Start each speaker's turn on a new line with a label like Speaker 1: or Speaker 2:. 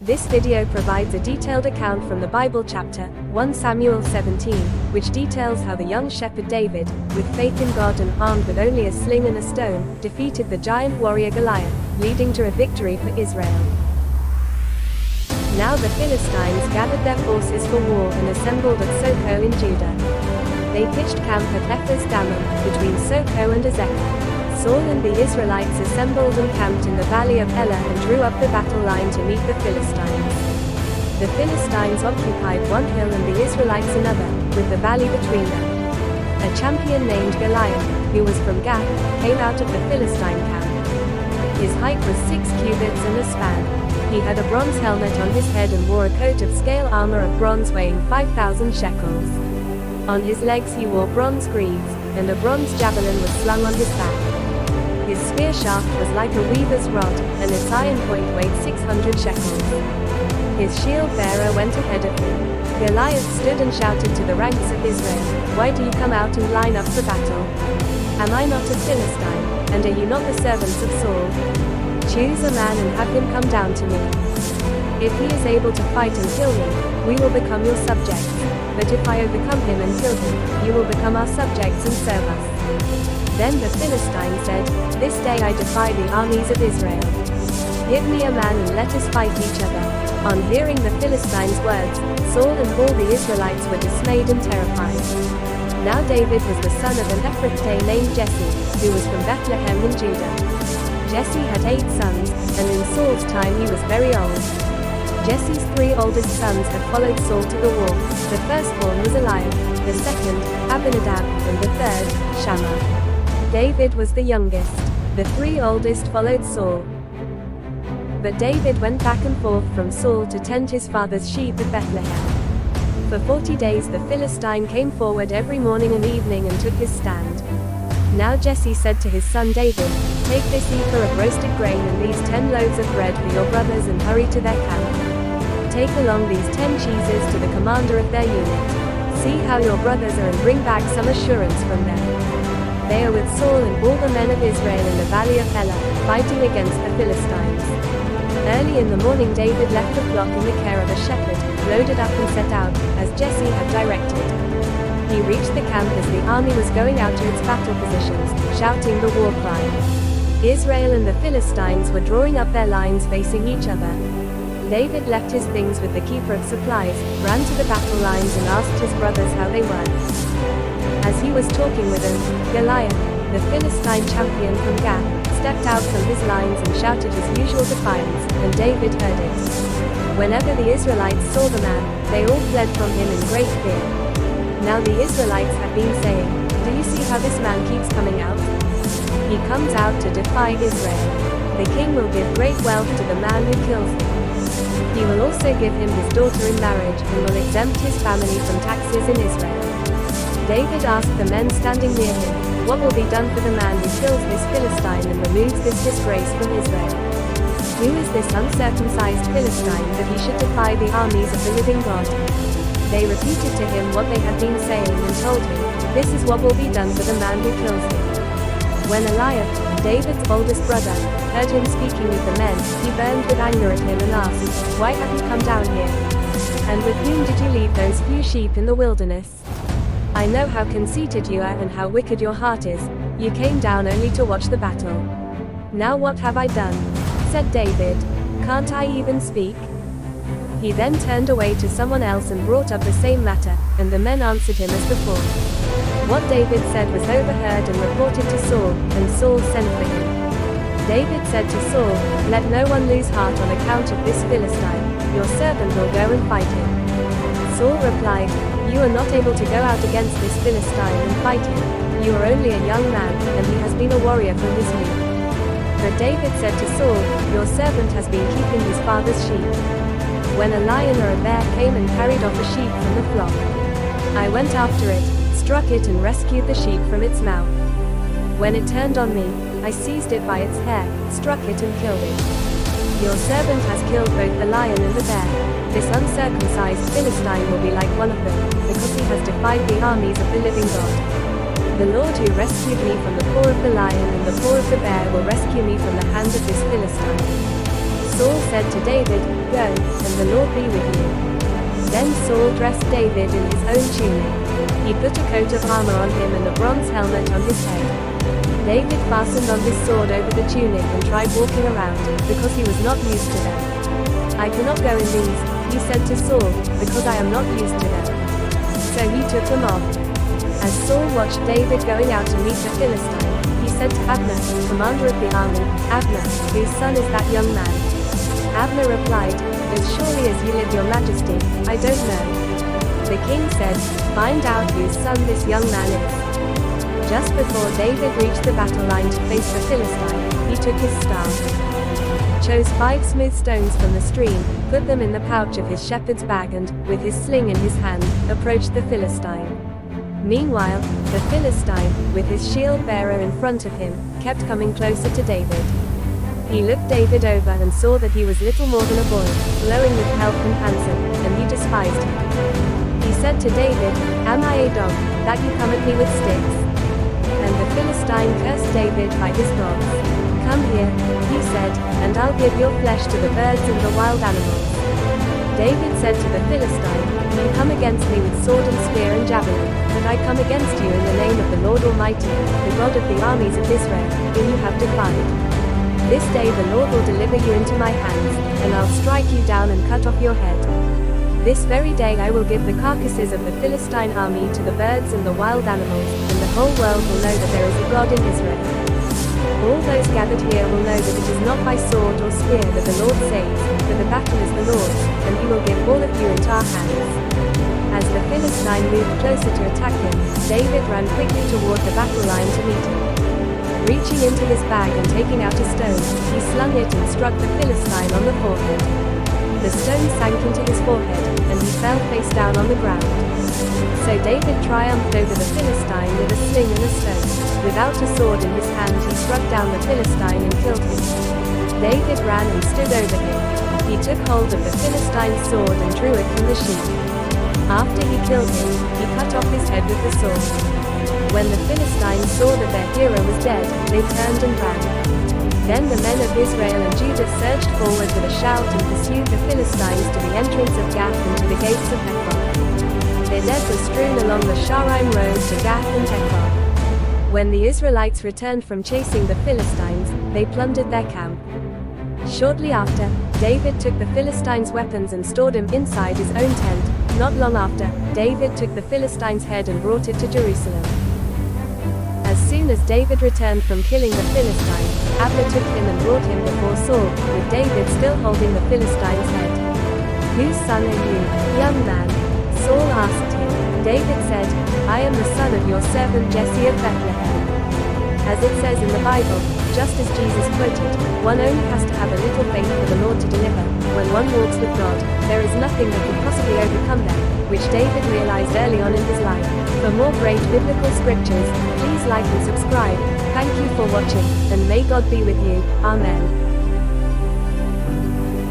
Speaker 1: This video provides a detailed account from the Bible chapter 1 Samuel 17, which details how the young shepherd David, with faith in God and armed with only a sling and a stone, defeated the giant warrior Goliath, leading to a victory for Israel. Now the Philistines gathered their forces for war and assembled at Soko in Judah. They pitched camp at Ephes Dammim, between Soko and Azekah. Saul and the Israelites assembled and camped in the valley of Elah and drew up the battle line to meet the Philistines. The Philistines occupied one hill and the Israelites another, with the valley between them. A champion named Goliath, who was from Gath, came out of the Philistine camp. His height was 6 cubits and a span. He had a bronze helmet on his head and wore a coat of scale armor of bronze weighing 5,000 shekels. On his legs he wore bronze greaves, and a bronze javelin was slung on his back. His spear shaft was like a weaver's rod, and its iron point weighed 600 shekels. His shield bearer went ahead of him. Goliath stood and shouted to the ranks of Israel, "Why do you come out and line up for battle? Am I not a Philistine, and are you not the servants of Saul? Choose a man and have him come down to me. If he is able to fight and kill me, we will become your subjects. But if I overcome him and kill him, you will become our subjects and serve us." Then the Philistine said, "This day I defy the armies of Israel. Give me a man and let us fight each other." On hearing the Philistines' words, Saul and all the Israelites were dismayed and terrified. Now David was the son of an Ephrathite named Jesse, who was from Bethlehem in Judah. Jesse had 8 sons, and in Saul's time he was very old. Jesse's 3 oldest sons had followed Saul to the war. The firstborn was Eliab, the second, Abinadab, and the third, Shammah. David was the youngest. The 3 oldest followed Saul. But David went back and forth from Saul to tend his father's sheep at Bethlehem. For 40 days the Philistine came forward every morning and evening and took his stand. Now Jesse said to his son David, "Take this ephah of roasted grain and these 10 loaves of bread for your brothers and hurry to their camp. Take along these 10 cheeses to the commander of their unit. See how your brothers are and bring back some assurance from them. They are with Saul and all the men of Israel in the valley of Elah, fighting against the Philistines." Early in the morning David left the flock in the care of a shepherd, loaded up and set out, as Jesse had directed. He reached the camp as the army was going out to its battle positions, shouting the war cry. Israel and the Philistines were drawing up their lines facing each other. David left his things with the keeper of supplies, ran to the battle lines and asked his brothers how they were. As he was talking with them, Goliath, the Philistine champion from Gath, stepped out from his lines and shouted his usual defiance, and David heard it. Whenever the Israelites saw the man, they all fled from him in great fear. Now the Israelites had been saying, "Do you see how this man keeps coming out? He comes out to defy Israel. The king will give great wealth to the man who kills him. He will also give him his daughter in marriage and will exempt his family from taxes in Israel." David asked the men standing near him, "What will be done for the man who kills this Philistine and removes this disgrace from Israel? Who is this uncircumcised Philistine that he should defy the armies of the living God?" They repeated to him what they had been saying and told him, "This is what will be done for the man who kills him." When Eliab, David's oldest brother, heard him speaking with the men, he burned with anger at him and asked, "Why have you come down here? And with whom did you leave those few sheep in the wilderness? I know how conceited you are and how wicked your heart is. You came down only to watch the battle. Now what have I done?" said David. "Can't I even speak?" He then turned away to someone else and brought up the same matter, and the men answered him as before. What David said was overheard and reported to Saul, and Saul sent for him. David said to Saul, "Let no one lose heart on account of this Philistine. Your servant will go and fight him." Saul replied, "You are not able to go out against this Philistine and fight him. You are only a young man, and he has been a warrior from his youth." But David said to Saul, "Your servant has been keeping his father's sheep. When a lion or a bear came and carried off a sheep from the flock, I went after it, struck it and rescued the sheep from its mouth. When it turned on me, I seized it by its hair, struck it and killed it. Your servant has killed both the lion and the bear. This uncircumcised Philistine will be like one of them, because he has defied the armies of the living God. The Lord who rescued me from the paw of the lion and the paw of the bear will rescue me from the hand of this Philistine." Saul said to David, "Go, be with you." Then Saul dressed David in his own tunic. He put a coat of armor on him and a bronze helmet on his head. David fastened on his sword over the tunic and tried walking around, because he was not used to them. "I cannot go in these," he said to Saul, "because I am not used to them." So he took them off. As Saul watched David going out to meet the Philistine, he said to Abner, commander of the army, "Abner, whose son is that young man?" Abner replied, "As surely as you live, your majesty, I don't know." The king said, "Find out whose son this young man is." Just before David reached the battle line to face the Philistine, he took his staff, chose 5 smooth stones from the stream, put them in the pouch of his shepherd's bag and, with his sling in his hand, approached the Philistine. Meanwhile, the Philistine, with his shield-bearer in front of him, kept coming closer to David. He looked David over and saw that he was little more than a boy, glowing with health and handsome, and he despised him. He said to David, "Am I a dog, that you come at me with sticks?" And the Philistine cursed David by his dogs. "Come here," he said, "and I'll give your flesh to the birds and the wild animals." David said to the Philistine, "You come against me with sword and spear and javelin, but I come against you in the name of the Lord Almighty, the God of the armies of Israel, whom you have defied. This day the Lord will deliver you into my hands, and I'll strike you down and cut off your head. This very day I will give the carcasses of the Philistine army to the birds and the wild animals, and the whole world will know that there is a God in Israel. All those gathered here will know that it is not by sword or spear that the Lord saves, for the battle is the Lord's, and he will give all of you into our hands." As the Philistine moved closer to attack him, David ran quickly toward the battle line to meet him. Reaching into his bag and taking out a stone, he slung it and struck the Philistine on the forehead. The stone sank into his forehead, and he fell face down on the ground. So David triumphed over the Philistine with a sling and a stone. Without a sword in his hand, he struck down the Philistine and killed him. David ran and stood over him. He took hold of the Philistine's sword and drew it from the sheath. After he killed him, he cut off his head with the sword. When the Philistines saw that their hero was dead, they turned and ran. Then the men of Israel and Judah surged forward with a shout and pursued the Philistines to the entrance of Gath and to the gates of Ekron. Their dead were strewn along the Shaaraim road to Gath and Ekron. When the Israelites returned from chasing the Philistines, they plundered their camp. Shortly after, David took the Philistines' weapons and stored them inside his own tent. Not long after, David took the Philistine's head and brought it to Jerusalem. As soon as David returned from killing the Philistine, Abner took him and brought him before Saul, with David still holding the Philistine's head. "Whose son are you, young man?" Saul asked him. David said, "I am the son of your servant Jesse of Bethlehem." As it says in the Bible, just as Jesus quoted, one only has to have a little faith for the Lord to deliver. When one walks with God, there is nothing that can possibly overcome them, which David realized early on in his life. For more great biblical scriptures, please like and subscribe. Thank you for watching, and may God be with you. Amen.